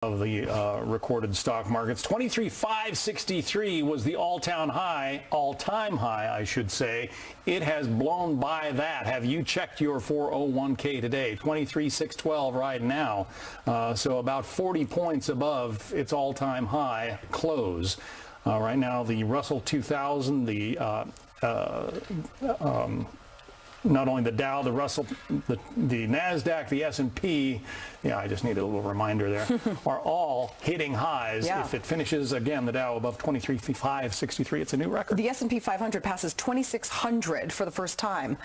Of the recorded stock markets. 23,563 was the all-time high, I should say. It has blown by that. Have you checked your 401k today? 23,612 right now. So about 40 points above its all-time high close. Right now, the Russell 2000, not only the Dow, the Russell, the NASDAQ, the S&P, yeah, I just needed a little reminder there, are all hitting highs. Yeah. If it finishes, again, the Dow above 23,563, it's a new record. The S&P 500 passes 2,600 for the first time,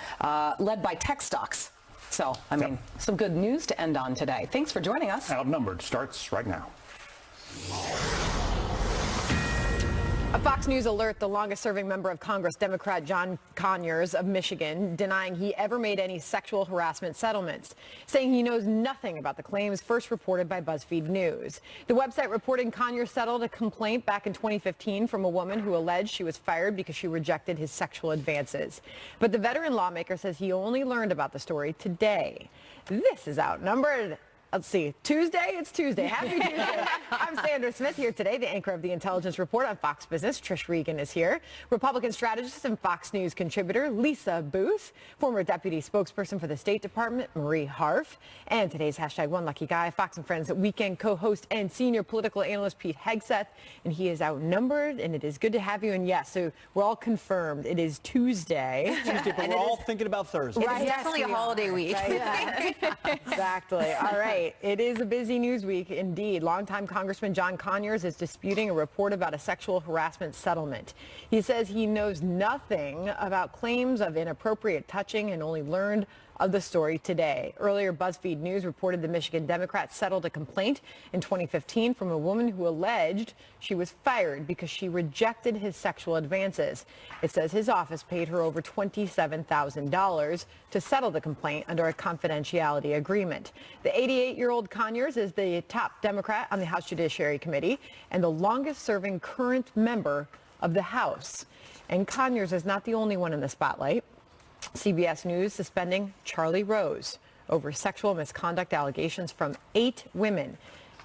led by tech stocks. So, I mean, some good news to end on today. Thanks for joining us. Outnumbered starts right now. A Fox News alert, the longest-serving member of Congress, Democrat John Conyers of Michigan, denying he ever made any sexual harassment settlements, saying he knows nothing about the claims first reported by BuzzFeed News. The website reporting Conyers settled a complaint back in 2015 from a woman who alleged she was fired because she rejected his sexual advances. But the veteran lawmaker says he only learned about the story today. This is Outnumbered. Let's see. Tuesday? It's Tuesday. Happy Tuesday. I'm Sandra Smith here today, the anchor of the Intelligence Report on Fox Business. Trish Regan is here. Republican strategist and Fox News contributor Lisa Booth, former deputy spokesperson for the State Department Marie Harf, and today's #OneLuckyGuy, Fox and Friends weekend co-host and senior political analyst Pete Hegseth. And he is outnumbered, and it is good to have you. And yes, so we're all confirmed. It is Tuesday. But we're all thinking about Thursday. Right. It's definitely a holiday week. Right? Yeah. Exactly. All right. It is a busy news week indeed. Longtime Congressman John Conyers is disputing a report about a sexual harassment settlement. He says he knows nothing about claims of inappropriate touching and only learned of the story today. Earlier, BuzzFeed News reported the Michigan Democrat settled a complaint in 2015 from a woman who alleged she was fired because she rejected his sexual advances. It says his office paid her over $27,000 to settle the complaint under a confidentiality agreement. The 88-year-old Conyers is the top Democrat on the House Judiciary Committee and the longest-serving current member of the House. And Conyers is not the only one in the spotlight. CBS News suspending Charlie Rose over sexual misconduct allegations from 8 women,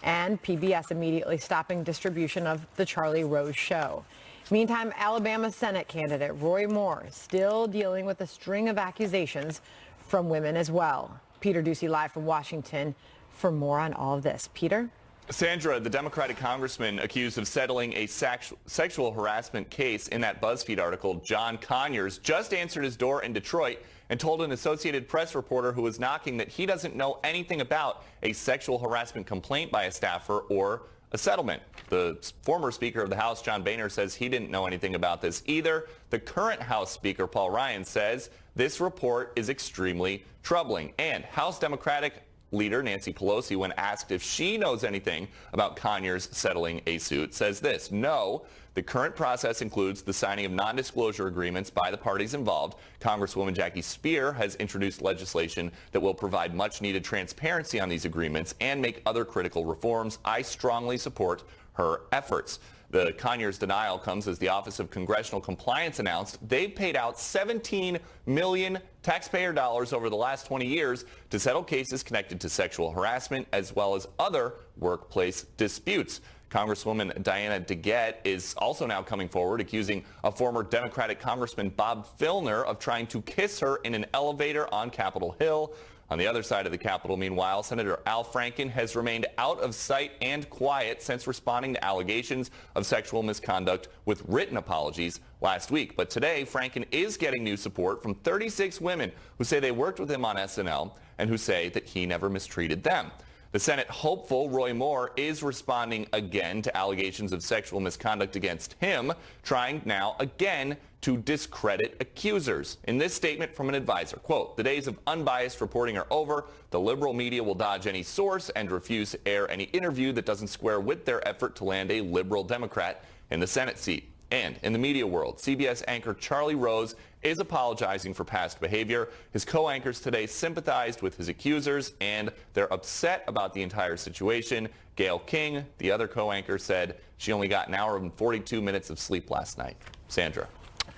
and PBS immediately stopping distribution of The Charlie Rose Show. Meantime, Alabama Senate candidate Roy Moore still dealing with a string of accusations from women as well. Peter Ducey live from Washington for more on all of this. Peter? Sandra, the Democratic congressman accused of settling a sexual harassment case in that BuzzFeed article, John Conyers, just answered his door in Detroit and told an Associated Press reporter who was knocking that he doesn't know anything about a sexual harassment complaint by a staffer or a settlement. The former Speaker of the House, John Boehner, says he didn't know anything about this either. The current House Speaker, Paul Ryan, says this report is extremely troubling. And House Democratic Leader Nancy Pelosi, when asked if she knows anything about Conyers settling a suit, says this: no, the current process includes the signing of non-disclosure agreements by the parties involved. Congresswoman Jackie Speer has introduced legislation that will provide much-needed transparency on these agreements and make other critical reforms. I strongly support her efforts. The Conyers denial comes as the Office of Congressional Compliance announced they've paid out $17 million taxpayer dollars over the last 20 years to settle cases connected to sexual harassment as well as other workplace disputes. Congresswoman Diana DeGette is also now coming forward accusing a former Democratic Congressman Bob Filner of trying to kiss her in an elevator on Capitol Hill. On the other side of the Capitol, meanwhile, Senator Al Franken has remained out of sight and quiet since responding to allegations of sexual misconduct with written apologies last week. But today, Franken is getting new support from 36 women who say they worked with him on SNL and who say that he never mistreated them. The Senate hopeful Roy Moore is responding again to allegations of sexual misconduct against him, trying now again to discredit accusers. In this statement from an advisor, quote, the days of unbiased reporting are over. The liberal media will dodge any source and refuse to air any interview that doesn't square with their effort to land a liberal Democrat in the Senate seat. And in the media world, CBS anchor Charlie Rose is apologizing for past behavior. His co-anchors today sympathized with his accusers, and they're upset about the entire situation. Gayle King, the other co-anchor, said she only got an hour and 42 minutes of sleep last night. Sandra.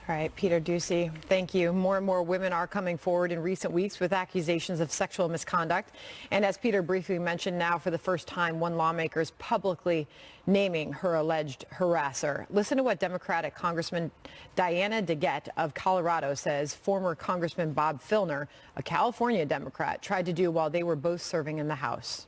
All right, Peter Ducey, thank you. More and more women are coming forward in recent weeks with accusations of sexual misconduct. And as Peter briefly mentioned, now for the first time, one lawmaker is publicly naming her alleged harasser. Listen to what Democratic Congressman Diana DeGette of Colorado says former Congressman Bob Filner, a California Democrat, tried to do while they were both serving in the House.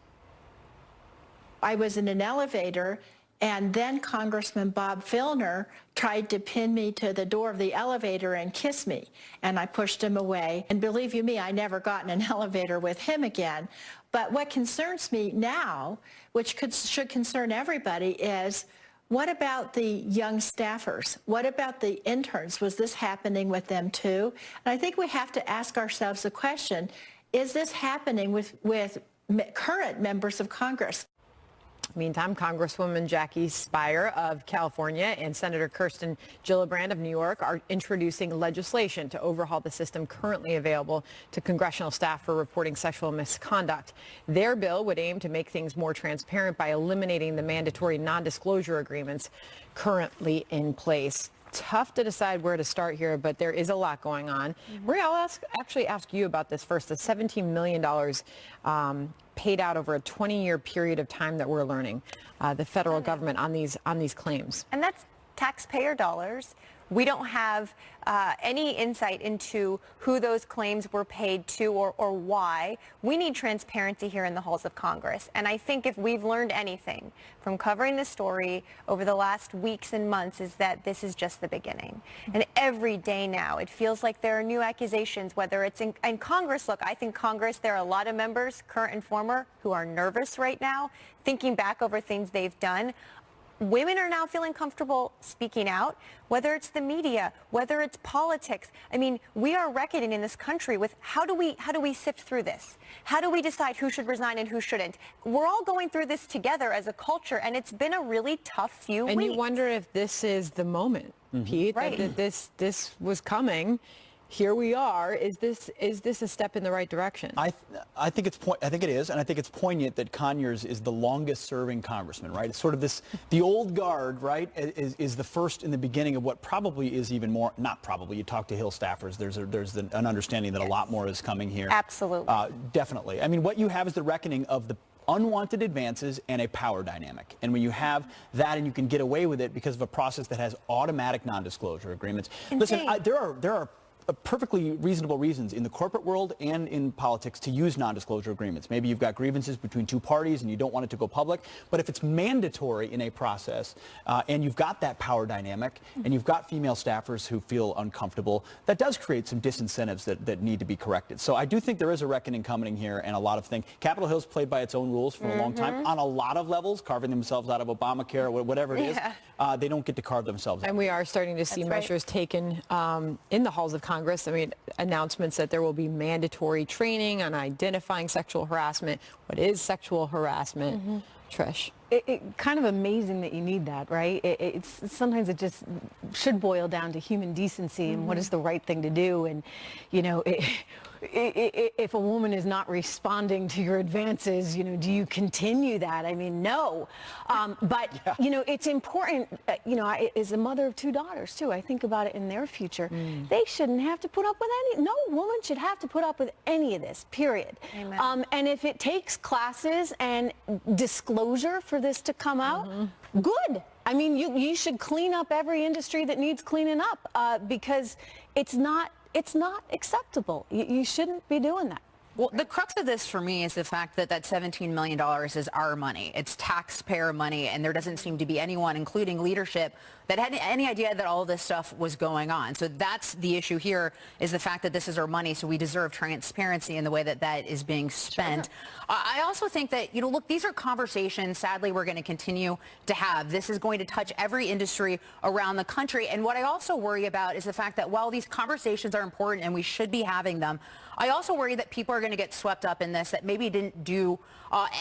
I was in an elevator, and then Congressman Bob Filner tried to pin me to the door of the elevator and kiss me, and I pushed him away. And believe you me, I never got in an elevator with him again. But what concerns me now, which should concern everybody, is what about the young staffers? What about the interns? Was this happening with them too? And I think we have to ask ourselves the question, is this happening with current members of Congress? Meantime, Congresswoman Jackie Speier of California and Senator Kirsten Gillibrand of New York are introducing legislation to overhaul the system currently available to congressional staff for reporting sexual misconduct. Their bill would aim to make things more transparent by eliminating the mandatory non-disclosure agreements currently in place. Tough to decide where to start here, but there is a lot going on. Maria, I'll actually ask you about this first. The $17 million paid out over a 20-year period of time that we're learning, the federal government on these claims. And that's taxpayer dollars. We don't have any insight into who those claims were paid to or why. We need transparency here in the halls of Congress. And I think if we've learned anything from covering this story over the last weeks and months is that this is just the beginning. And every day now, it feels like there are new accusations, whether it's in Congress. Look, I think Congress, there are a lot of members, current and former, who are nervous right now, thinking back over things they've done. Women are now feeling comfortable speaking out, whether it's the media, whether it's politics. I mean, we are reckoning in this country with how do we sift through this? How do we decide who should resign and who shouldn't? We're all going through this together as a culture, and it's been a really tough few weeks. And you wonder if this is the moment, Pete, right. that this was coming. Here we are. Is this a step in the right direction? I think it is, and I think it's poignant that Conyers is the longest-serving congressman, right? It's sort of the old guard, right? Is the first in the beginning of what probably is even more. Not probably. You talk to Hill staffers. There's an understanding that a lot more is coming here. Absolutely. Definitely. I mean, what you have is the reckoning of the unwanted advances and a power dynamic. And when you have that and you can get away with it because of a process that has automatic non-disclosure agreements. Insane. Listen, there are perfectly reasonable reasons in the corporate world and in politics to use non-disclosure agreements. Maybe you've got grievances between two parties and you don't want it to go public, but if it's mandatory in a process and you've got that power dynamic and you've got female staffers who feel uncomfortable, that does create some disincentives that need to be corrected. So I do think there is a reckoning coming here and a lot of things. Capitol Hill's played by its own rules for a long time on a lot of levels, carving themselves out of Obamacare or whatever it is. They don't get to carve themselves out. And we are starting to see measures taken in the halls of Congress. I mean, announcements that there will be mandatory training on identifying sexual harassment. What is sexual harassment? Trish. Kind of amazing that you need that, right? Sometimes it just should boil down to human decency and what is the right thing to do. And, you know, if a woman is not responding to your advances, you know, do you continue that? I mean, no. But, you know, it's important, you know, as a mother of two daughters, too, I think about it in their future. They shouldn't have to put up with no woman should have to put up with any of this, period. Amen. And if it takes classes and disclosure for this to come out, good. I mean, you should clean up every industry that needs cleaning up because it's not acceptable. You shouldn't be doing that. Well, the crux of this for me is the fact that that $17 million is our money. It's taxpayer money, and there doesn't seem to be anyone, including leadership, that had any idea that all of this stuff was going on. So that's the issue here, is the fact that this is our money, so we deserve transparency in the way that that is being spent. Sure. I also think that, you know, look, these are conversations, sadly, we're going to continue to have. This is going to touch every industry around the country. And what I also worry about is the fact that while these conversations are important and we should be having them, I also worry that people are going to get swept up in this that maybe didn't do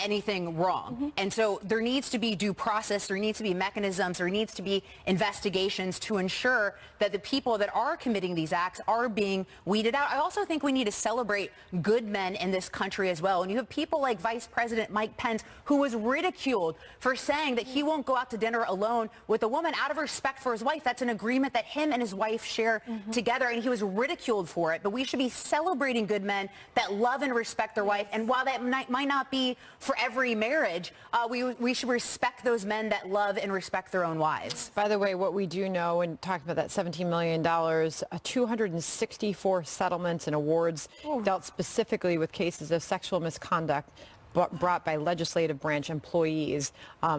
anything wrong. And so there needs to be due process, there needs to be mechanisms, there needs to be investigations to ensure that the people that are committing these acts are being weeded out. I also think we need to celebrate good men in this country as well. And you have people like Vice President Mike Pence, who was ridiculed for saying that he won't go out to dinner alone with a woman out of respect for his wife. That's an agreement that him and his wife share together, and he was ridiculed for it. But we should be celebrating good men that love and respect their wife. And while that might not be for every marriage, we should respect those men that love and respect their own wives. By the way, what we do know, and talking about that $17 million, 264 settlements and awards dealt specifically with cases of sexual misconduct brought by legislative branch employees.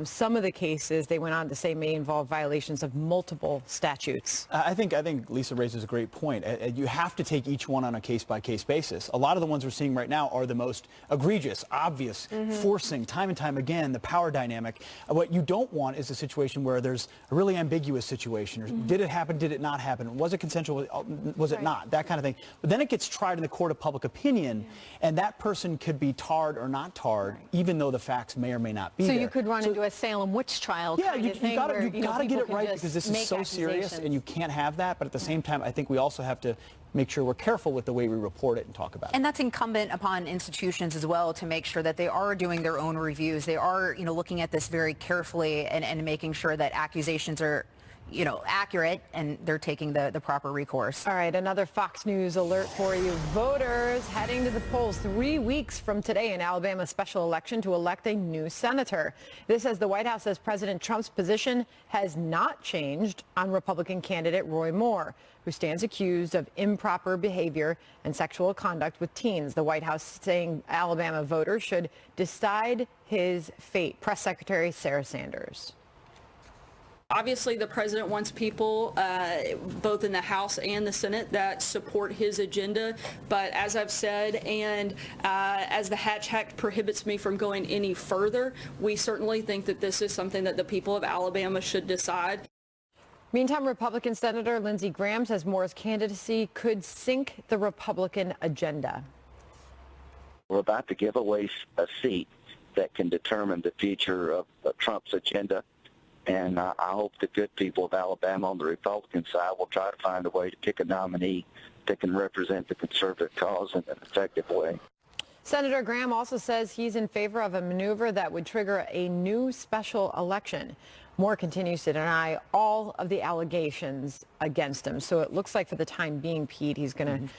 Some of the cases, they went on to say, may involve violations of multiple statutes. I think Lisa raises a great point. You have to take each one on a case-by-case basis. A lot of the ones we're seeing right now are the most egregious, obvious, forcing time and time again the power dynamic. What you don't want is a situation where there's a really ambiguous situation. Did it happen? Did it not happen? Was it consensual? Was it not? That kind of thing. But then it gets tried in the court of public opinion, and that person could be tarred or not tarred, even though the facts may or may not be so there. you could run into a Salem witch trial kind of thing. You got to get it right, because this is so serious, and you can't have that. But at the same time, I think we also have to make sure we're careful with the way we report it and talk about it. And that's incumbent upon institutions as well to make sure that they are doing their own reviews. They are, looking at this very carefully and making sure that accusations are accurate, and they're taking the proper recourse. All right, another Fox News alert for you. Voters heading to the polls 3 weeks from today in Alabama's special election to elect a new senator. This as the White House says President Trump's position has not changed on Republican candidate Roy Moore, who stands accused of improper behavior and sexual conduct with teens. The White House saying Alabama voters should decide his fate. Press Secretary Sarah Sanders. Obviously, the president wants people, both in the House and the Senate, that support his agenda. But as I've said, and as the Hatch Act prohibits me from going any further, we certainly think that this is something that the people of Alabama should decide. Meantime, Republican Senator Lindsey Graham says Moore's candidacy could sink the Republican agenda. We're about to give away a seat that can determine the future of Trump's agenda. And I hope the good people of Alabama on the Republican side will try to find a way to pick a nominee that can represent the conservative cause in an effective way. Senator Graham also says he's in favor of a maneuver that would trigger a new special election. Moore continues to deny all of the allegations against him. So it looks like for the time being, Pete, he's going to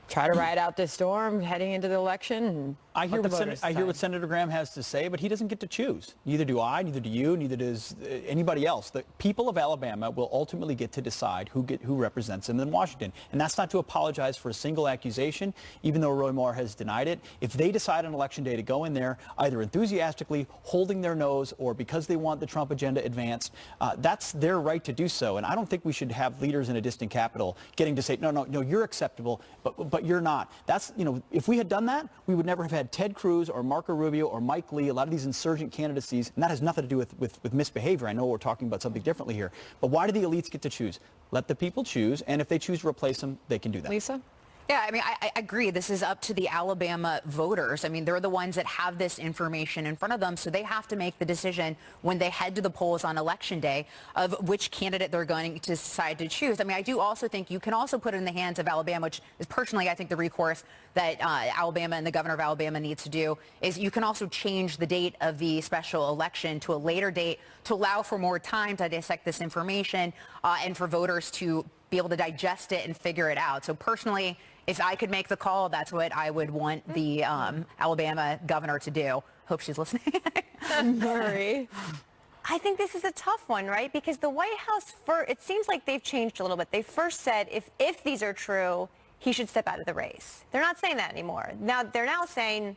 try to ride out this storm heading into the election. And I hear what Senator Graham has to say, but he doesn't get to choose. Neither do I, neither do you, neither does anybody else. The people of Alabama will ultimately get to decide who represents them in Washington. And that's not to apologize for a single accusation, even though Roy Moore has denied it. If they decide on Election Day to go in there, either enthusiastically holding their nose or because they want the Trump agenda advanced, that's their right to do so. And I don't think we should have leaders in a distant capital getting to say, no, you're acceptable, but you're not. That's, if we had done that, we would never have had Ted Cruz or Marco Rubio or Mike Lee, a lot of these insurgent candidacies, and that has nothing to do with misbehavior. I know we're talking about something differently here, but why do the elites get to choose? Let the people choose, and if they choose to replace them, they can do that. Lisa? Yeah, I mean, I agree. This is up to the Alabama voters. I mean, they're the ones that have this information in front of them, so they have to make the decision when they head to the polls on Election Day of which candidate they're going to decide to choose. I mean, I do also think you can also put it in the hands of Alabama, which is personally, I think, the recourse that Alabama and the governor of Alabama needs to do, is you can also change the date of the special election to a later date to allow for more time to dissect this information and for voters to be able to digest it and figure it out. So personally, if I could make the call, that's what I would want the Alabama governor to do. Hope she's listening. Murray. I think this is a tough one, right? Because the White House, it seems like they've changed a little bit. They first said if these are true, he should step out of the race. They're not saying that anymore. Now they're now saying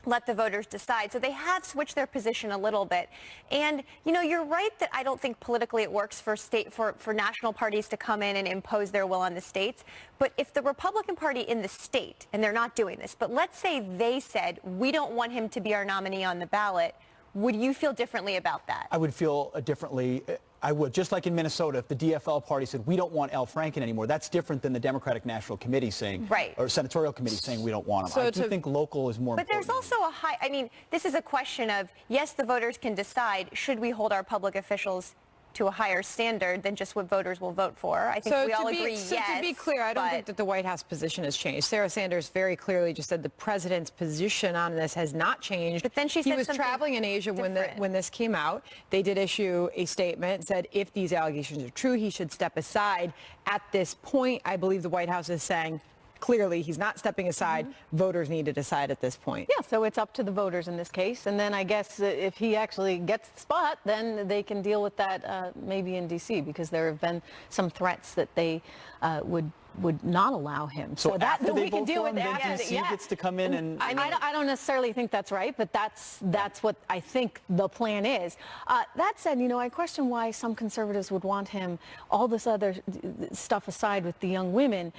let the voters decide. So they have switched their position a little bit. And, you're right that I don't think politically it works for national parties to come in and impose their will on the states. But if the Republican Party in the state, and they're not doing this, but let's say they said, we don't want him to be our nominee on the ballot, would you feel differently about that? I would feel differently. I would. Just like in Minnesota, if the DFL party said, we don't want Al Franken anymore, that's different than the Democratic National Committee saying, right, or Senatorial Committee saying we don't want him. So I do think local is more important. But there's also a high, I mean, this is a question of, yes, the voters can decide, should we hold our public officials to a higher standard than just what voters will vote for? I think we all agree, yes. So to be clear, I don't think that the White House position has changed. Sarah Sanders very clearly just said the president's position on this has not changed. But then she said he was traveling in Asia when this came out. They did issue a statement, said if these allegations are true, he should step aside. At this point, I believe the White House is saying, clearly, he's not stepping aside. Voters need to decide at this point. Yeah, so it's up to the voters in this case. And then I guess if he actually gets the spot, then they can deal with that maybe in D.C. because there have been some threats that they would not allow him. So that we can deal with that. D.C. gets to come in and... I don't necessarily think that's right, but that's what I think the plan is. That said, you know, I question why some conservatives would want him, all this other stuff aside with the young women.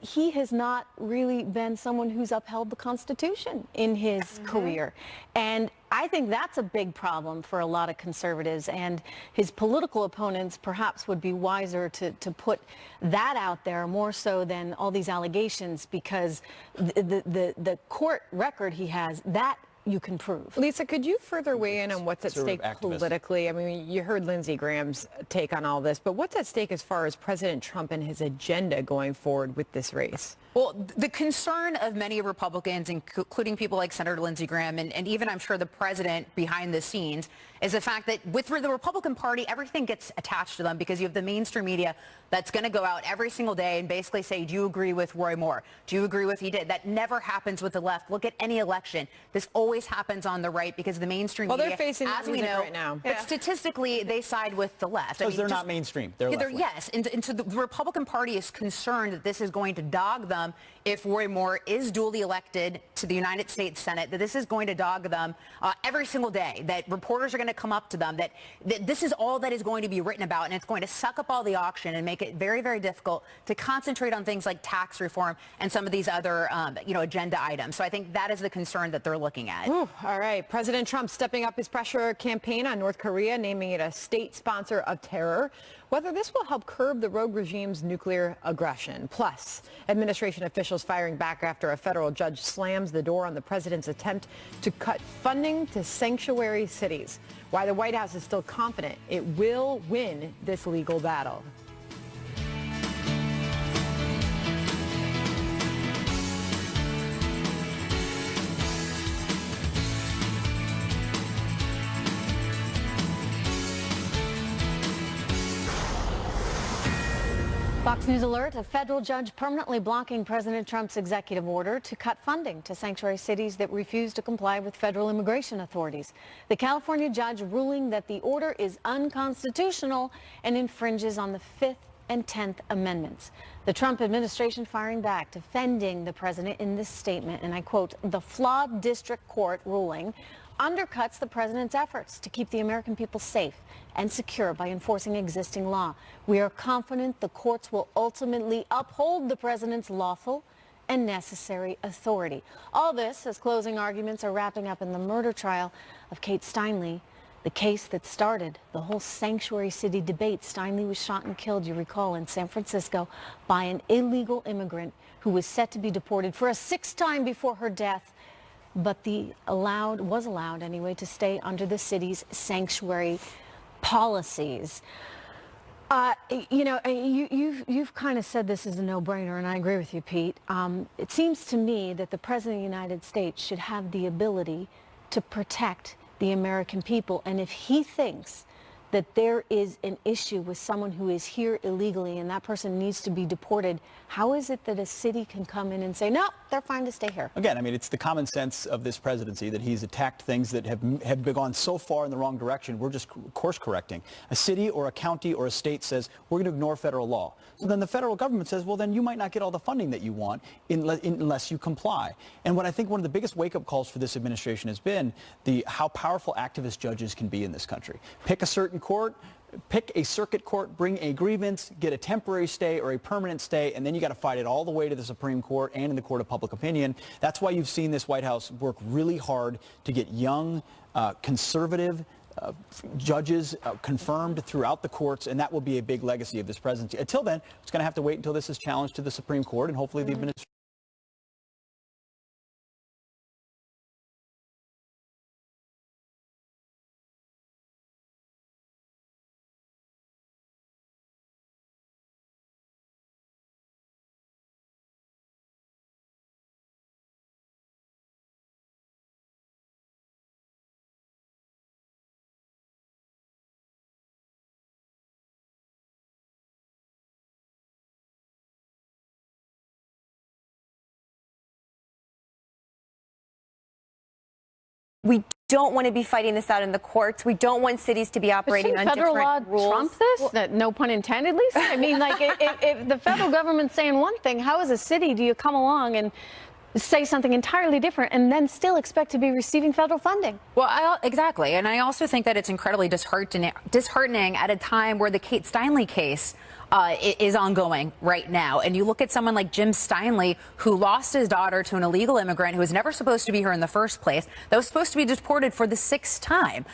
He has not really been someone who's upheld the Constitution in his career. And I think that's a big problem for a lot of conservatives, and his political opponents perhaps would be wiser to put that out there more so than all these allegations, because the court record he has, that you can prove. Lisa, could you further weigh in on what's at stake politically? I mean, you heard Lindsey Graham's take on all this, but what's at stake as far as President Trump and his agenda going forward with this race? Well, the concern of many Republicans, including people like Senator Lindsey Graham, and even I'm sure the president behind the scenes, is the fact that with the Republican Party, everything gets attached to them because you have the mainstream media that's going to go out every single day and basically say, do you agree with Roy Moore? Do you agree with he did? That never happens with the left. Look at any election. This always happens on the right because the mainstream media, they're facing as we know, right now. But statistically, they side with the left. Because they're not mainstream. They're left-wing. Yes, and so the Republican Party is concerned that this is going to dog them if Roy Moore is duly elected to the United States Senate, that this is going to dog them every single day, that reporters are going to come up to them, that this is all that is going to be written about, and it's going to suck up all the auction and make it very, very difficult to concentrate on things like tax reform and some of these other, agenda items. So I think that is the concern that they're looking at. Ooh, all right. President Trump stepping up his pressure campaign on North Korea, naming it a state sponsor of terror. Whether this will help curb the rogue regime's nuclear aggression. Plus, administration officials firing back after a federal judge slams the door on the president's attempt to cut funding to sanctuary cities. Why the White House is still confident it will win this legal battle. Fox News alert, a federal judge permanently blocking President Trump's executive order to cut funding to sanctuary cities that refuse to comply with federal immigration authorities. The California judge ruling that the order is unconstitutional and infringes on the 5th and 10th Amendments. The Trump administration firing back, defending the president in this statement, and I quote, "The flawed district court ruling undercuts the president's efforts to keep the American people safe and secure by enforcing existing law. We are confident the courts will ultimately uphold the president's lawful and necessary authority." All this as closing arguments are wrapping up in the murder trial of Kate Steinle, the case that started the whole sanctuary city debate. Steinle was shot and killed, you recall, in San Francisco by an illegal immigrant who was set to be deported for a 6th time before her death, but was allowed anyway to stay under the city's sanctuary policies. You've kind of said this is a no-brainer, and I agree with you, Pete. It seems to me that the President of the United States should have the ability to protect the American people, and if he thinks that there is an issue with someone who is here illegally and that person needs to be deported, how is it that a city can come in and say, no, they're fine to stay here? Again, I mean, it's the common sense of this presidency that he's attacked things that have gone so far in the wrong direction. We're just course correcting. A city or a county or a state says, we're going to ignore federal law. So then the federal government says, well, then you might not get all the funding that you want unless you comply. And what I think one of the biggest wake-up calls for this administration has been how powerful activist judges can be in this country. Pick a certain court, pick a circuit court, bring a grievance, get a temporary stay or a permanent stay, and then you got to fight it all the way to the Supreme Court and in the court of public opinion. That's why you've seen this White House work really hard to get young, conservative, judges confirmed throughout the courts, and that will be a big legacy of this presidency. Until then, it's going to have to wait until this is challenged to the Supreme Court, and hopefully the administration. We don't want to be fighting this out in the courts. We don't want cities to be operating on federal law different rules. trump this? No pun intended, Lisa. I mean, like, if the federal government's saying one thing, how as a city do you come along and say something entirely different and then still expect to be receiving federal funding? Well, exactly. And I also think that it's incredibly disheartening at a time where the Kate Steinle case is ongoing right now. And you look at someone like Jim Steinle, who lost his daughter to an illegal immigrant who was never supposed to be here in the first place, that was supposed to be deported for the 6th time.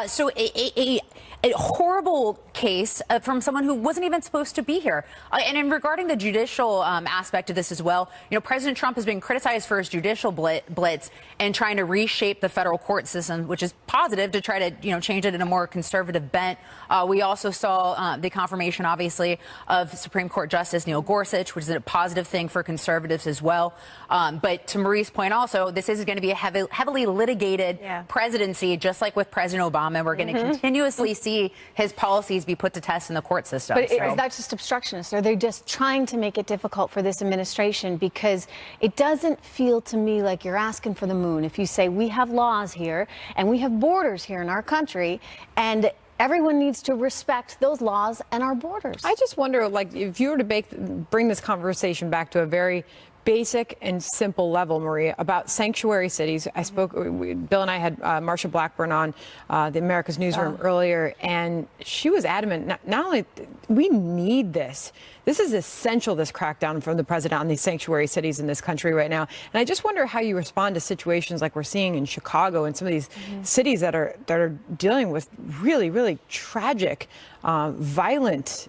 So a horrible case from someone who wasn't even supposed to be here. And in regarding the judicial aspect of this as well, you know, President Trump has been criticized for his judicial blitz and trying to reshape the federal court system, which is positive, to try to, you know, change it in a more conservative bent. We also saw the confirmation, obviously, of Supreme Court Justice Neil Gorsuch, which is a positive thing for conservatives as well. But to Marie's point also, this is going to be a heavily litigated presidency, just like with President Obama. We're going to continuously see his policies be put to test in the court system. But is that just obstructionist? Are they just trying to make it difficult for this administration? Because it doesn't feel to me like you're asking for the moon if you say we have laws here and we have borders here in our country, and everyone needs to respect those laws and our borders. I just wonder, like, if you were to bring this conversation back to a very basic and simple level, Maria, about sanctuary cities. I spoke, Bill and I had Marsha Blackburn on the America's Newsroom earlier, and she was adamant, not only we need this. This is essential, this crackdown from the president on these sanctuary cities in this country right now. And I just wonder how you respond to situations like we're seeing in Chicago and some of these cities that are dealing with really, really tragic, violent,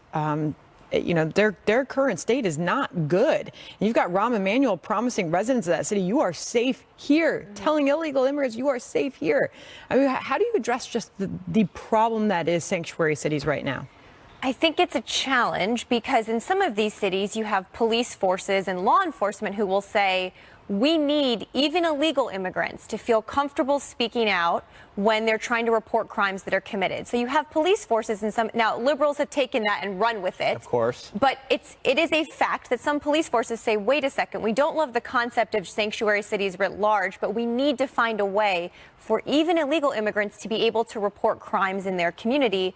you know, their current state is not good. And you've got Rahm Emanuel promising residents of that city, you are safe here, telling illegal immigrants, you are safe here. I mean, how do you address just the problem that is sanctuary cities right now? I think it's a challenge because in some of these cities you have police forces and law enforcement who will say, we need even illegal immigrants to feel comfortable speaking out when they're trying to report crimes that are committed. So you have police forces and some, now liberals have taken that and run with it. Of course. But it is a fact that some police forces say, wait a second, we don't love the concept of sanctuary cities writ large, but we need to find a way for even illegal immigrants to be able to report crimes in their community.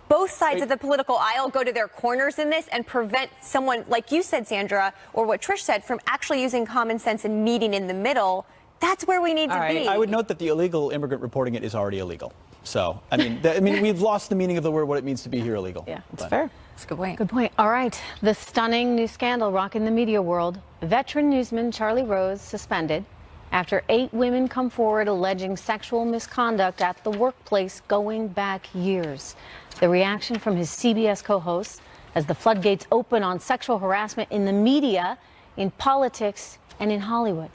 Both sides of the political aisle go to their corners in this and prevent someone, like you said, Sandra, or what Trish said, from actually using common sense and meeting in the middle. That's where we need to be. I would note that the illegal immigrant reporting it is already illegal. So, I mean, we've lost the meaning of the word, what it means to be here illegal. Yeah, that's fair. That's a good point. Good point. All right. The stunning new scandal rocking the media world. Veteran newsman Charlie Rose suspended after 8 women come forward alleging sexual misconduct at the workplace going back years. The reaction from his CBS co-hosts as the floodgates open on sexual harassment in the media, in politics, and in Hollywood.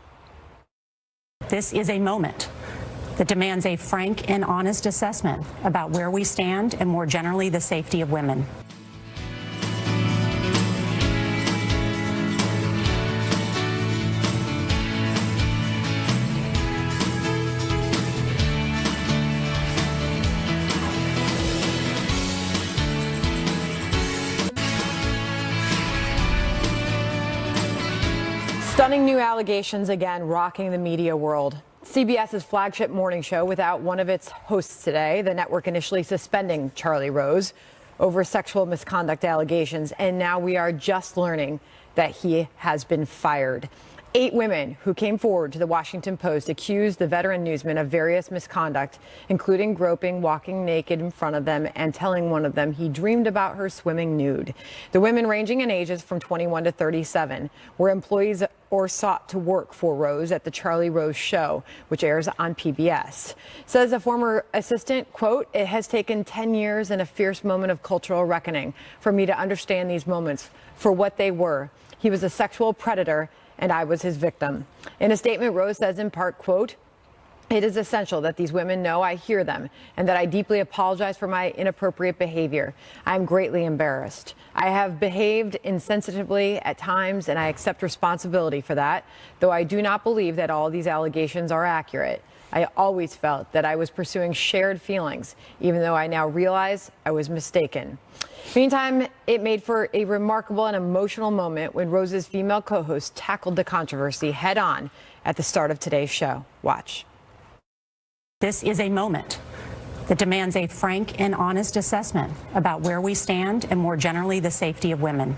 This is a moment that demands a frank and honest assessment about where we stand and, more generally, the safety of women. Stunning new allegations again rocking the media world. CBS's flagship morning show without one of its hosts today. The network initially suspending Charlie Rose over sexual misconduct allegations, and now we are just learning that he has been fired. 8 women who came forward to the Washington Post accused the veteran newsman of various misconduct, including groping, walking naked in front of them, and telling one of them he dreamed about her swimming nude. The women, ranging in ages from 21 to 37, were employees or sought to work for Rose at the Charlie Rose Show, which airs on PBS. Says a former assistant, quote, "It has taken 10 years and a fierce moment of cultural reckoning for me to understand these moments for what they were. He was a sexual predator, and I was his victim." In a statement, Rose says in part, quote, "It is essential that these women know I hear them and that I deeply apologize for my inappropriate behavior. I am greatly embarrassed. I have behaved insensitively at times, and I accept responsibility for that, though I do not believe that all these allegations are accurate. I always felt that I was pursuing shared feelings, even though I now realize I was mistaken." Meantime, it made for a remarkable and emotional moment when Rose's female co-host tackled the controversy head on at the start of today's show. Watch. This is a moment that demands a frank and honest assessment about where we stand and more generally the safety of women.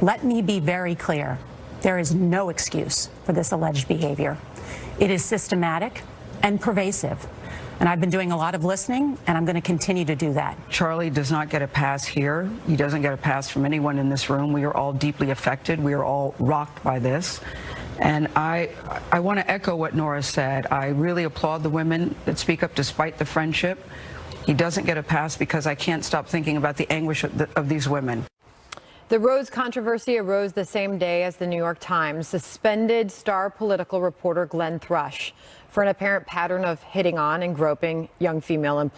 Let me be very clear. There is no excuse for this alleged behavior. It is systematic and pervasive. And I've been doing a lot of listening, and I'm going to continue to do that. Charlie does not get a pass here. He doesn't get a pass from anyone in this room. We are all deeply affected. We are all rocked by this. And I want to echo what Nora said. I really applaud the women that speak up despite the friendship. He doesn't get a pass because I can't stop thinking about the anguish of these women. The Rose controversy arose the same day as the New York Times suspended star political reporter Glenn Thrush for an apparent pattern of hitting on and groping young female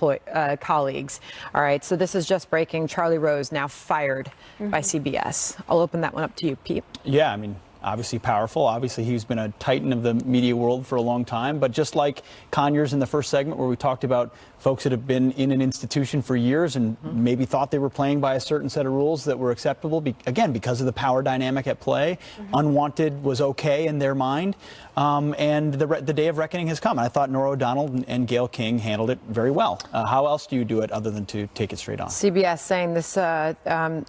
colleagues. All right, so this is just breaking. Charlie Rose now fired by CBS. I'll open that one up to you, Pete. Yeah, I mean, obviously powerful. Obviously, he's been a titan of the media world for a long time. But just like Conyers in the first segment, where we talked about folks that have been in an institution for years and maybe thought they were playing by a certain set of rules that were acceptable, again, because of the power dynamic at play. Unwanted was okay in their mind. And the day of reckoning has come. And I thought Nora O'Donnell and Gayle King handled it very well. How else do you do it other than to take it straight on? CBS saying this a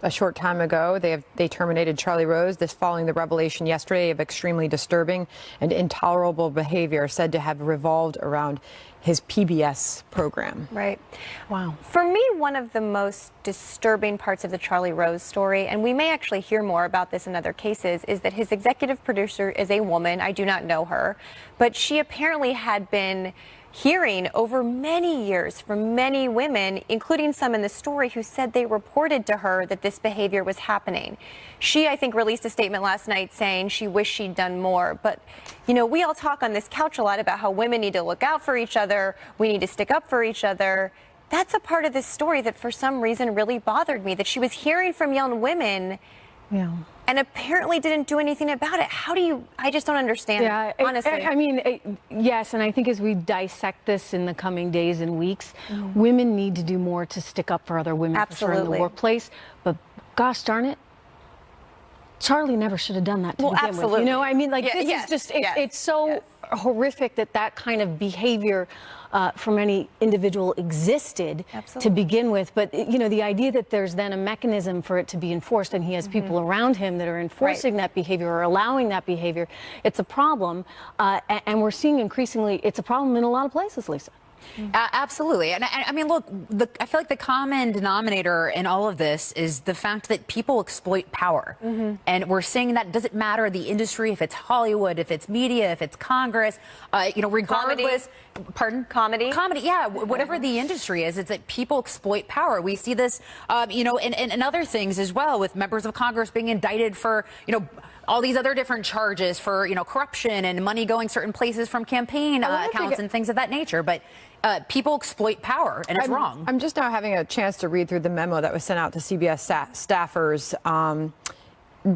short time ago. They terminated Charlie Rose, this following the revelation yesterday of extremely disturbing and intolerable behavior said to have revolved around his PBS program. Right. Wow. For me, one of the most disturbing parts of the Charlie Rose story, and we may actually hear more about this in other cases, is that his executive producer is a woman. I do not know her, but she apparently had been hearing over many years from many women, including some in the story, who said they reported to her that this behavior was happening. She, I think, released a statement last night saying she wished she'd done more. But, you know, we all talk on this couch a lot about how women need to look out for each other. We need to stick up for each other. That's a part of this story that for some reason really bothered me, that she was hearing from young women. Yeah. And apparently didn't do anything about it. How do you, I just don't understand, honestly. I mean, yes, and I think as we dissect this in the coming days and weeks, women need to do more to stick up for other women for sure in the workplace. But gosh darn it, Charlie never should have done that to begin with. You know, I mean, like, this is just, it's so horrific that that kind of behavior from any individual existed to begin with. But, you know, the idea that there's then a mechanism for it to be enforced and he has people around him that are enforcing that behavior or allowing that behavior, it's a problem. And we're seeing increasingly it's a problem in a lot of places, Lisa. Absolutely. And I mean, look, I feel like the common denominator in all of this is the fact that people exploit power. And we're seeing that doesn't matter the industry, if it's Hollywood, if it's media, if it's Congress, you know, regardless. Pardon? Comedy? Comedy, yeah. Whatever the industry is, it's that people exploit power. We see this, you know, in other things as well, with members of Congress being indicted for, you know, all these other different charges for, you know, corruption and money going certain places from campaign accounts and things of that nature. But people exploit power, and it's wrong. I'm just now having a chance to read through the memo that was sent out to CBS staffers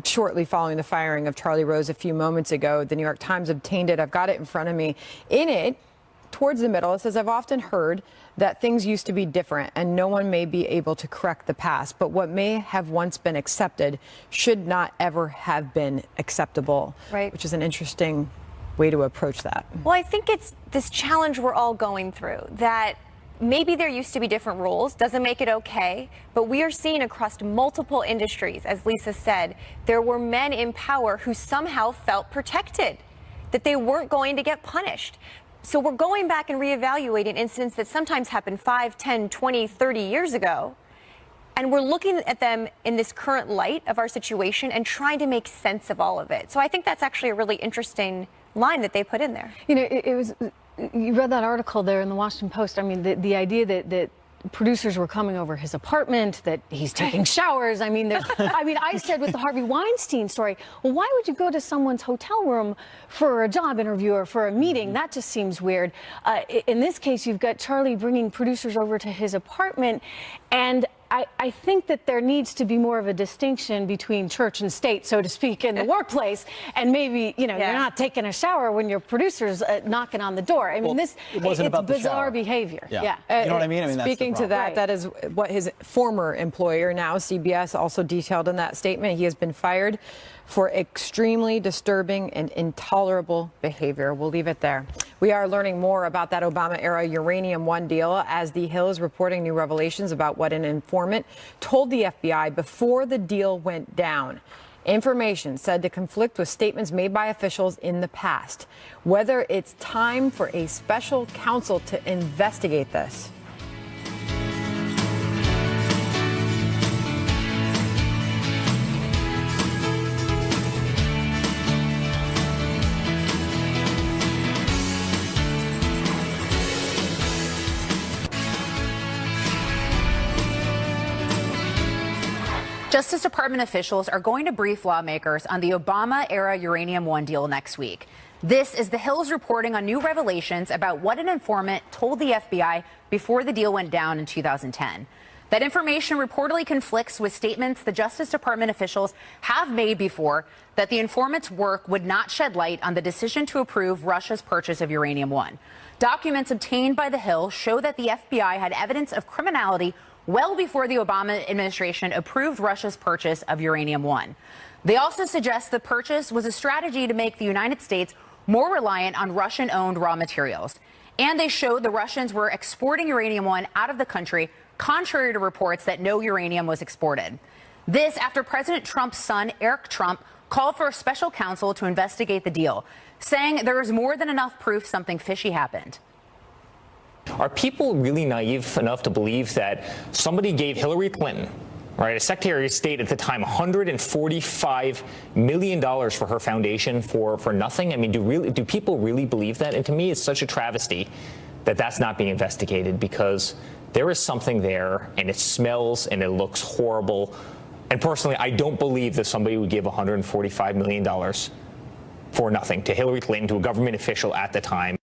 shortly following the firing of Charlie Rose a few moments ago. The New York Times obtained it. I've got it in front of me. In it, towards the middle, it says, "I've often heard that things used to be different and no one may be able to correct the past, but what may have once been accepted should not ever have been acceptable." Right. Which is an interesting way to approach that. Well, I think it's this challenge we're all going through, that maybe there used to be different rules, doesn't make it okay, but we are seeing across multiple industries, as Lisa said, there were men in power who somehow felt protected, that they weren't going to get punished. So we're going back and reevaluating incidents that sometimes happened 5, 10, 20, 30 years ago. And we're looking at them in this current light of our situation and trying to make sense of all of it. So I think that's actually a really interesting line that they put in there. You know, it was, you read that article there in the Washington Post. I mean, the idea that producers were coming over his apartment, that he's taking showers. I mean, I said with the Harvey Weinstein story, well, why would you go to someone's hotel room for a job interview or for a meeting? That just seems weird. In this case, you've got Charlie bringing producers over to his apartment, and I think that there needs to be more of a distinction between church and state, so to speak, in the workplace. And maybe, you know, you're not taking a shower when your producer's knocking on the door. I mean, it's bizarre behavior. Yeah. You know what I mean? Speaking to that, that is what his former employer, now CBS, also detailed in that statement. He has been fired for extremely disturbing and intolerable behavior. We'll leave it there. We are learning more about that Obama-era Uranium One deal as The Hill is reporting new revelations about what an informant told the FBI before the deal went down. Information said to conflict with statements made by officials in the past. Whether it's time for a special counsel to investigate this. Justice Department officials are going to brief lawmakers on the Obama-era Uranium One deal next week. This is The Hill's reporting on new revelations about what an informant told the FBI before the deal went down in 2010. That information reportedly conflicts with statements the Justice Department officials have made before that the informant's work would not shed light on the decision to approve Russia's purchase of Uranium One. Documents obtained by The Hill show that the FBI had evidence of criminality well before the Obama administration approved Russia's purchase of Uranium One. They also suggest the purchase was a strategy to make the United States more reliant on Russian-owned raw materials. And they showed the Russians were exporting Uranium One out of the country, contrary to reports that no uranium was exported. This after President Trump's son, Eric Trump, called for a special counsel to investigate the deal, saying there is more than enough proof something fishy happened. Are people really naive enough to believe that somebody gave Hillary Clinton, right, a Secretary of State at the time, $145 million for her foundation for nothing? I mean, do people really believe that? And to me, it's such a travesty that that's not being investigated, because there is something there, and it smells and it looks horrible. And personally, I don't believe that somebody would give $145 million for nothing to Hillary Clinton, to a government official at the time.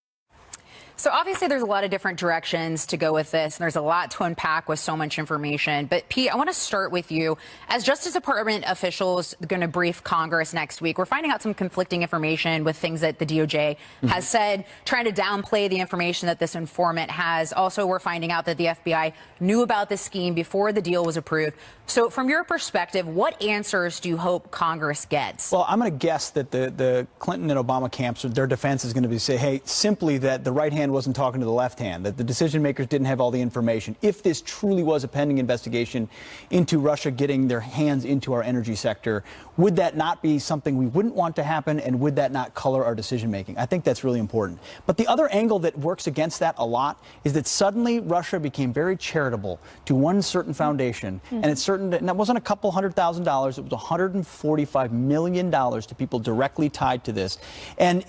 So obviously there's a lot of different directions to go with this, and there's a lot to unpack with so much information. But Pete, I want to start with you. As Justice Department officials are going to brief Congress next week, we're finding out some conflicting information with things that the DOJ has said, trying to downplay the information that this informant has. Also, we're finding out that the FBI knew about this scheme before the deal was approved. So from your perspective, what answers do you hope Congress gets? Well, I'm going to guess that the Clinton and Obama camps, their defense is going to be say, hey, simply that the right hand wasn't talking to the left hand, that the decision makers didn't have all the information. If this truly was a pending investigation into Russia getting their hands into our energy sector, would that not be something we wouldn't want to happen, and would that not color our decision making? I think that's really important. But the other angle that works against that a lot is that suddenly Russia became very charitable to one certain foundation, and it's certain, and that wasn't a couple $100,000, it was $145 million to people directly tied to this. And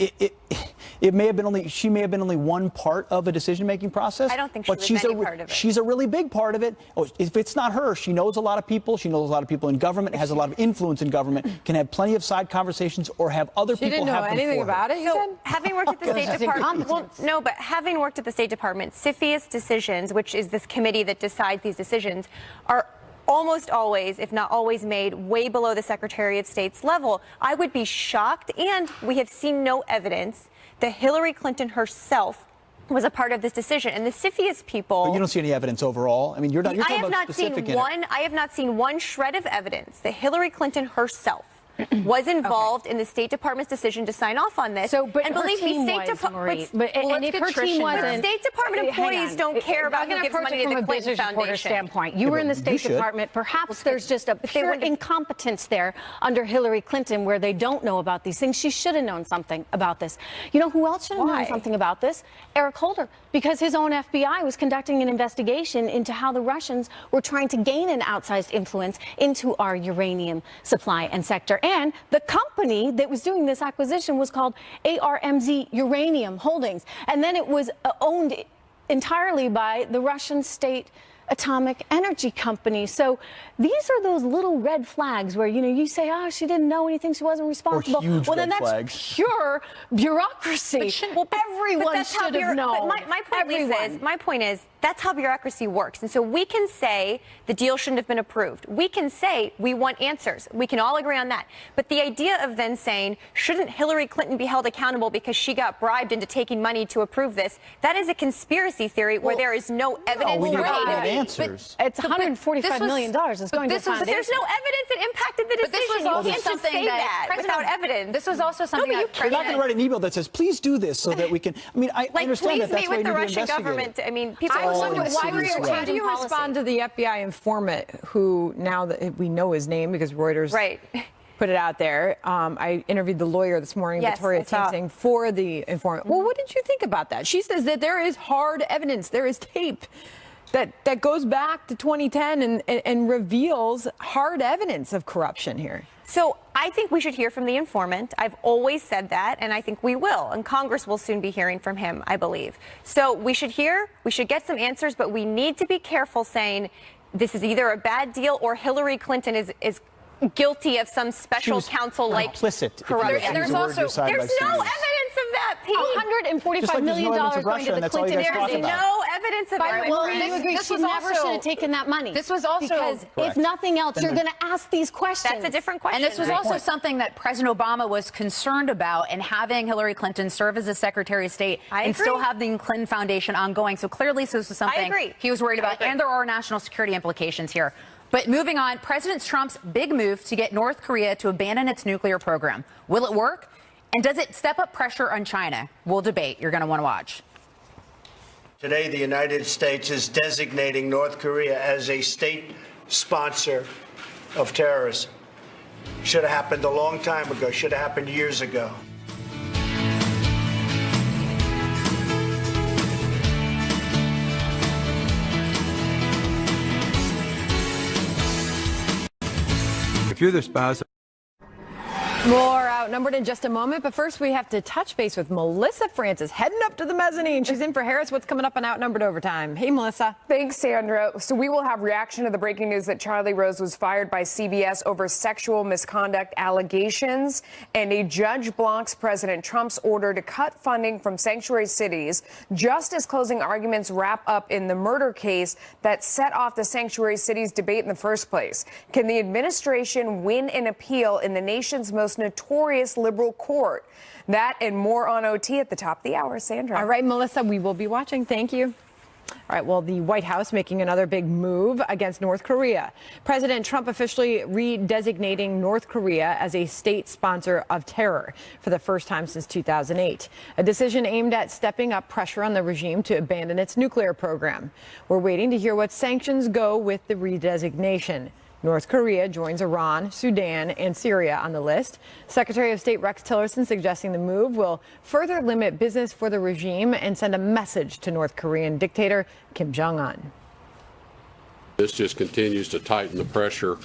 it may have been she may have been only one part of a decision-making process. I don't think she was any part of it. She's a really big part of it. If it's not her, she knows a lot of people. She knows a lot of people in government, has a lot of influence in government, can have plenty of side conversations or have other people have them for her. She didn't know anything about it, you said? Having worked at the State Department, well, no, but having worked at the State Department, CFIUS decisions, which is this committee that decides these decisions, are almost always, if not always, made way below the Secretary of State's level. I would be shocked, and we have seen no evidence that Hillary Clinton herself was a part of this decision. And the CFIUS people... But you don't see any evidence overall? I mean, you're talking about specific... I have not seen one shred of evidence that Hillary Clinton herself was involved in the State Department's decision to sign off on this. So, but and her believe me, team State was, Marie. Department. And if her team wasn't, State Department employees don't care about who gives money to the Clinton Foundation. Standpoint. You were in the State Department. Perhaps there's just a pure incompetence there under Hillary Clinton where they don't know about these things. She should have known something about this. You know who else should have known something about this? Eric Holder, because his own FBI was conducting an investigation into how the Russians were trying to gain an outsized influence into our uranium supply and sector. And the company that was doing this acquisition was called ARMZ Uranium Holdings. And then it was owned entirely by the Russian state atomic energy company. So these are those little red flags where, you know, you say, oh, she didn't know anything, she wasn't responsible. Well, then that's pure bureaucracy. Everyone should have known. But my point is, that's how bureaucracy works. And so we can say the deal shouldn't have been approved. We can say we want answers. We can all agree on that. But the idea of then saying, shouldn't Hillary Clinton be held accountable because she got bribed into taking money to approve this? That is a conspiracy theory where there is no evidence. We need answers. It's $145 million. It's going to but there's no evidence that impacted the decision. But this was also something that without evidence. This was also something that You're not going to write an email that says, please do this so that we can. I mean, I understand that. That's why you need to investigate. Government. I mean, people. I wonder why do you respond to the FBI informant who now that we know his name because Reuters put it out there. I interviewed the lawyer this morning, Victoria Tinsing, for the informant. Well, what did you think about that? She says that there is hard evidence, there is tape that goes back to 2010 and reveals hard evidence of corruption here. So I think we should hear from the informant. I've always said that, and I think we will. And Congress will soon be hearing from him, I believe. So we should get some answers, but we need to be careful saying this is either a bad deal or Hillary Clinton is guilty of some special counsel like corruption. There's no evidence of that, Pete. $145 million going to the Clinton. There's no evidence of that. Well, you agree she never should have taken that money. This was also because if nothing else, you're going to ask these questions. That's a different question. And this was also something that President Obama was concerned about, and having Hillary Clinton serve as a Secretary of State and still have the Clinton Foundation ongoing. So clearly, this was something he was worried about, and there are national security implications here. But moving on, President Trump's big move to get North Korea to abandon its nuclear program. Will it work? And does it step up pressure on China? We'll debate. You're going to want to watch. Today, the United States is designating North Korea as a state sponsor of terrorism. Should have happened a long time ago. Should have happened years ago. If you're the spouse. More Outnumbered in just a moment, but first we have to touch base with Melissa Francis, heading up to the mezzanine. She's in for Harris. What's coming up on Outnumbered Overtime? Hey, Melissa. Thanks, Sandra. So we will have reaction to the breaking news that Charlie Rose was fired by CBS over sexual misconduct allegations, and a judge blocks President Trump's order to cut funding from sanctuary cities just as closing arguments wrap up in the murder case that set off the sanctuary cities debate in the first place. Can the administration win an appeal in the nation's most notorious liberal court? That and more on OT at the top of the hour. Sandra. All right, Melissa, we will be watching. Thank you. All right, well, the White House making another big move against North Korea. President Trump officially redesignating North Korea as a state sponsor of terror for the first time since 2008. A decision aimed at stepping up pressure on the regime to abandon its nuclear program. We're waiting to hear what sanctions go with the redesignation. North Korea joins Iran, Sudan, and Syria on the list. Secretary of State Rex Tillerson suggesting the move will further limit business for the regime and send a message to North Korean dictator Kim Jong-un. This just continues to tighten the pressure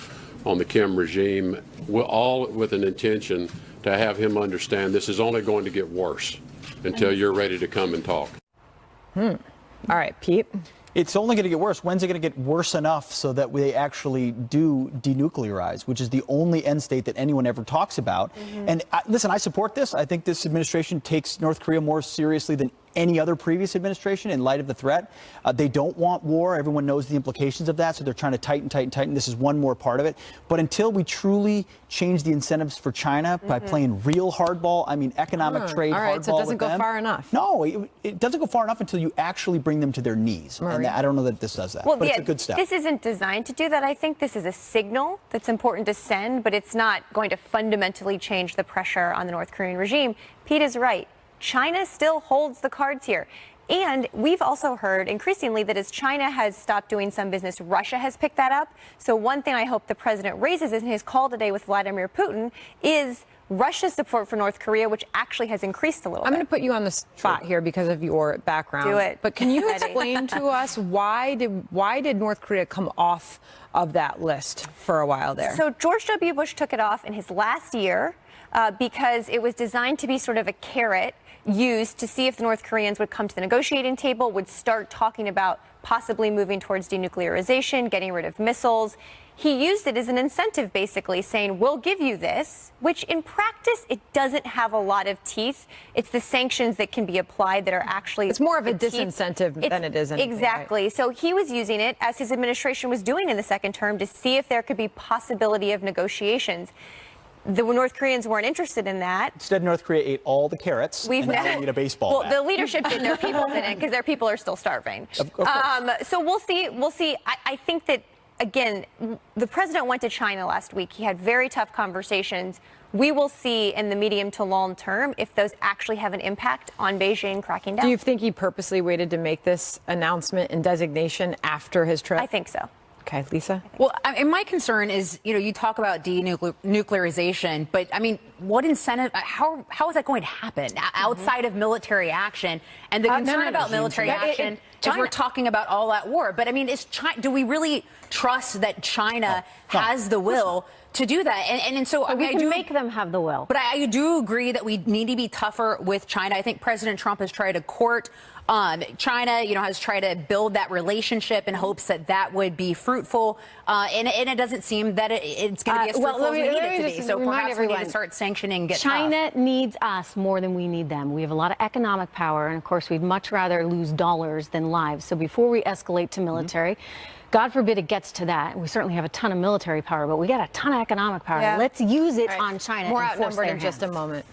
on the Kim regime, all with an intention to have him understand this is only going to get worse until you're ready to come and talk. All right, Pete. It's only going to get worse. When's it going to get worse enough so that they actually do denuclearize, which is the only end state that anyone ever talks about? And listen, I support this. I think this administration takes North Korea more seriously than any other previous administration in light of the threat. They don't want war. Everyone knows the implications of that, so they're trying to tighten. This is one more part of it. But until we truly change the incentives for China by playing real hardball, I mean economic trade hardball with them. All right, so it doesn't go far enough. No, it doesn't go far enough until you actually bring them to their knees. And I don't know that this does that, but it's a good step. This isn't designed to do that. I think this is a signal that's important to send, but it's not going to fundamentally change the pressure on the North Korean regime. Pete is right. China still holds the cards here. And we've also heard increasingly that as China has stopped doing some business, Russia has picked that up. So one thing I hope the president raises in his call today with Vladimir Putin is Russia's support for North Korea, which actually has increased a little bit. I'm going to put you on the spot here because of your background. Do it. But can you explain to us why did North Korea come off of that list for a while there? So George W. Bush took it off in his last year because it was designed to be sort of a carrot used to see if the North Koreans would come to the negotiating table, would start talking about possibly moving towards denuclearization, getting rid of missiles. He used it as an incentive, basically saying, we'll give you this, which in practice, it doesn't have a lot of teeth. It's the sanctions that can be applied that are actually... It's more of a disincentive than it is anything. Exactly. Right? So he was using it, as his administration was doing in the second term, to see if there could be possibility of negotiations. The North Koreans weren't interested in that. Instead, North Korea ate all the carrots and now they need a baseball bat. The leadership didn't. Their people didn't, because their people are still starving. Of course. So we'll see. I think that, again, the president went to China last week. He had very tough conversations. We will see in the medium to long term if those actually have an impact on Beijing cracking down. Do you think he purposely waited to make this announcement and designation after his trip? I think so. Okay, Lisa? Well, my concern is, you talk about denuclearization, but I mean, what incentive, how is that going to happen outside of military action? And the concern about military action is we're talking about all out war. But I mean, do we really trust that China has the will to do that? And so I mean, we can make them have the will. But I do agree that we need to be tougher with China. I think President Trump has tried to court China, has tried to build that relationship in hopes that would be fruitful. And it doesn't seem that it's going to be as fruitful as we need it to be. So perhaps we need to start sanctioning, China needs us more than we need them. We have a lot of economic power. And of course, we'd much rather lose dollars than lives. So before we escalate to military, God forbid it gets to that. We certainly have a ton of military power, but we got a ton of economic power. Let's use it on China. More Outnumbered in just a moment.